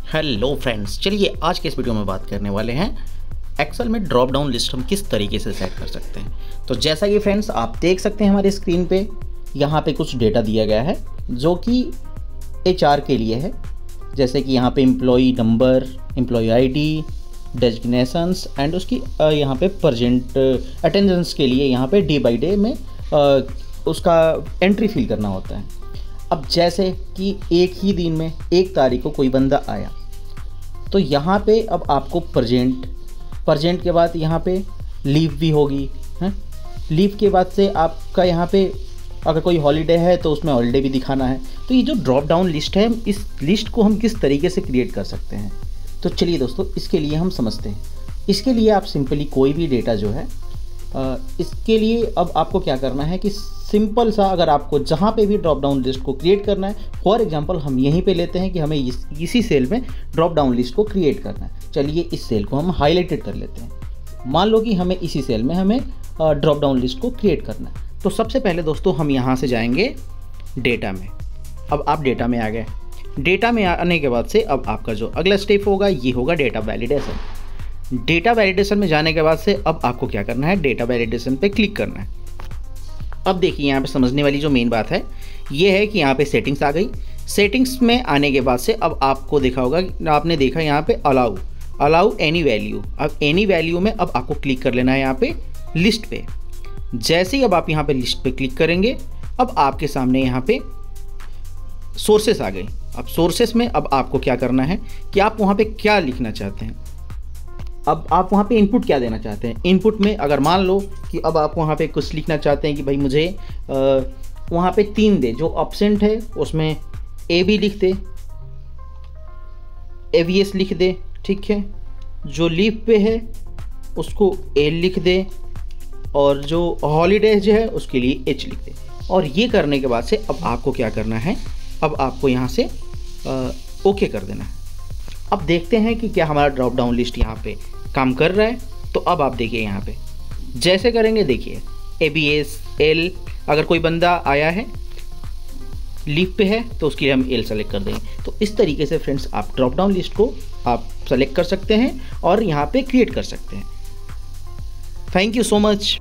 Hello friends, चलिए आज के इस वीडियो में बात करने वाले हैं एक्सेल में ड्रॉप डाउन लिस्ट हम किस तरीके से सेट कर सकते हैं। तो जैसा कि फ्रेंड्स आप देख सकते हैं हमारे स्क्रीन पे यहाँ पे कुछ डेटा दिया गया है जो कि HR के लिए है। जैसे कि यहाँ पे employee number, employee ID, designations and उसकी यहाँ पे प्रेजेंट अटेंडेंस के लिए यहाँ पे डे बाई डे में उसका एंट्री फिल करना होता है। अब जैसे कि एक ही दिन में 1 तारीख को कोई बंदा आया तो यहाँ पे अब आपको प्रेजेंट के बाद यहाँ पे लीव भी होगी है। लीव के बाद से आपका यहाँ पे अगर कोई हॉलीडे है तो उसमें हॉलीडे भी दिखाना है। तो ये जो ड्रॉप डाउन लिस्ट है, इस लिस्ट को हम किस तरीके से क्रिएट कर सकते हैं, तो चलिए दोस्तों इसके लिए हम समझते हैं। इसके लिए आप सिंपली कोई भी डेटा जो है इसके लिए अब आपको क्या करना है कि सिंपल सा, अगर आपको जहाँ पे भी ड्रॉप डाउन लिस्ट को क्रिएट करना है, फॉर एग्जांपल हम यहीं पे लेते हैं कि हमें इसी सेल में ड्रॉप डाउन लिस्ट को क्रिएट करना है। चलिए इस सेल को हम हाईलाइटेड कर लेते हैं। मान लो कि हमें इसी सेल में हमें ड्रॉप डाउन लिस्ट को क्रिएट करना है। तो सबसे पहले दोस्तों हम यहाँ से जाएंगे डेटा में। अब आप डेटा में आ गए। डेटा में आने के बाद से अब आपका जो अगला स्टेप होगा ये होगा डेटा वैलिडेशन। डेटा वैलिडेशन में जाने के बाद से अब आपको क्या करना है, डेटा वैलिडेशन पे क्लिक करना है। अब देखिए यहाँ पे समझने वाली जो मेन बात है ये है कि यहाँ पे सेटिंग्स आ गई। सेटिंग्स में आने के बाद से अब आपको देखा होगा, आपने देखा यहाँ पे अलाउ एनी वैल्यू। अब एनी वैल्यू में अब आपको क्लिक कर लेना है यहाँ पे लिस्ट पे। जैसे ही अब आप यहाँ पे लिस्ट पे क्लिक करेंगे अब आपके सामने यहाँ पे सोर्सेस आ गई। अब सोर्सेस में अब आपको क्या करना है कि आप वहाँ पे क्या लिखना चाहते हैं। अब आप वहाँ पे इनपुट क्या देना चाहते हैं। इनपुट में अगर मान लो कि अब आप वहाँ पे कुछ लिखना चाहते हैं कि भाई मुझे वहाँ पे 3 दे, जो ऑब्सेंट है उसमें AB लिख दे, AVS लिख दे, ठीक है। जो लीव पे है उसको L लिख दे और जो हॉलीडेज है उसके लिए H लिख दे। और ये करने के बाद से अब आपको क्या करना है, अब आपको यहाँ से ओके कर देना है। अब देखते हैं कि क्या हमारा ड्रॉप डाउन लिस्ट यहाँ पे काम कर रहा है। तो अब आप देखिए यहाँ पे जैसे करेंगे, देखिए ABS L, अगर कोई बंदा आया है लीव पे है तो उसके लिए हम L सेलेक्ट कर देंगे। तो इस तरीके से फ्रेंड्स आप ड्रॉप डाउन लिस्ट को आप सेलेक्ट कर सकते हैं और यहाँ पे क्रिएट कर सकते हैं। Thank you so much.